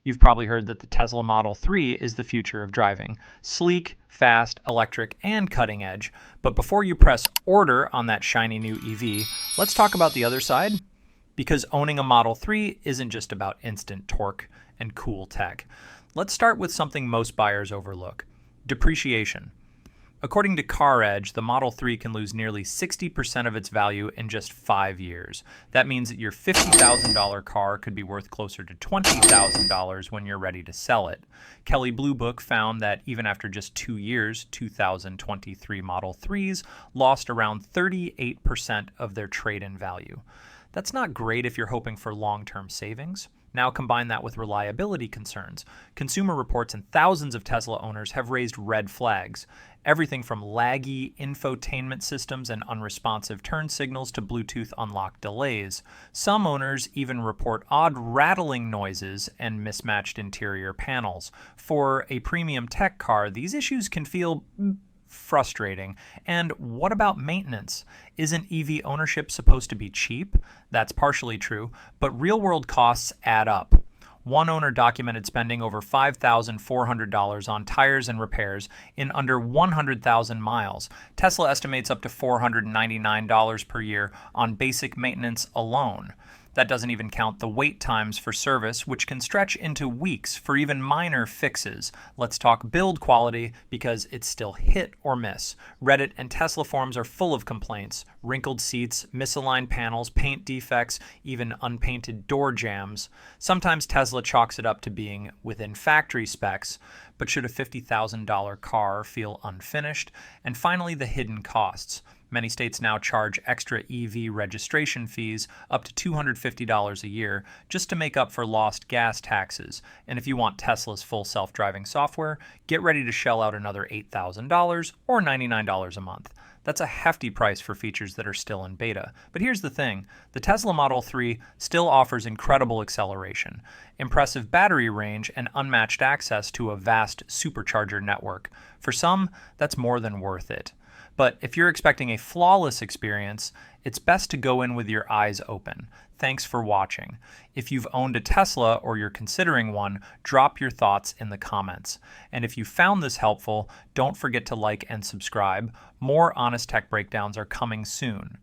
You've probably heard that the Tesla Model 3 is the future of driving. Sleek, fast, electric, and cutting edge. But before you press order on that shiny new EV, let's talk about the other side. Because owning a Model 3 isn't just about instant torque and cool tech. Let's start with something most buyers overlook: depreciation. According to CarEdge, the Model 3 can lose nearly 60% of its value in just 5 years. That means that your $50,000 car could be worth closer to $20,000 when you're ready to sell it. Kelley Blue Book found that even after just 2 years, 2023 Model 3s lost around 38% of their trade-in value. That's not great if you're hoping for long-term savings. Now combine that with reliability concerns. Consumer Reports and thousands of Tesla owners have raised red flags. Everything from laggy infotainment systems and unresponsive turn signals to Bluetooth unlock delays. Some owners even report odd rattling noises and mismatched interior panels. For a premium tech car, these issues can feel frustrating. And what about maintenance? Isn't EV ownership supposed to be cheap? That's partially true, but real-world costs add up. One owner documented spending over $5,400 on tires and repairs in under 100,000 miles. Tesla estimates up to $499 per year on basic maintenance alone. That doesn't even count the wait times for service, which can stretch into weeks for even minor fixes. Let's talk build quality, because it's still hit or miss. Reddit and Tesla forums are full of complaints: wrinkled seats, misaligned panels, paint defects, even unpainted door jams. Sometimes Tesla chalks it up to being within factory specs, but should a $50,000 car feel unfinished? And finally, the hidden costs. Many states now charge extra EV registration fees up to $250 a year just to make up for lost gas taxes. And if you want Tesla's full self-driving software, get ready to shell out another $8,000 or $99 a month. That's a hefty price for features that are still in beta. But here's the thing: the Tesla Model 3 still offers incredible acceleration, impressive battery range, and unmatched access to a vast supercharger network. For some, that's more than worth it. But if you're expecting a flawless experience, it's best to go in with your eyes open. Thanks for watching. If you've owned a Tesla or you're considering one, drop your thoughts in the comments. And if you found this helpful, don't forget to like and subscribe. More honest tech breakdowns are coming soon.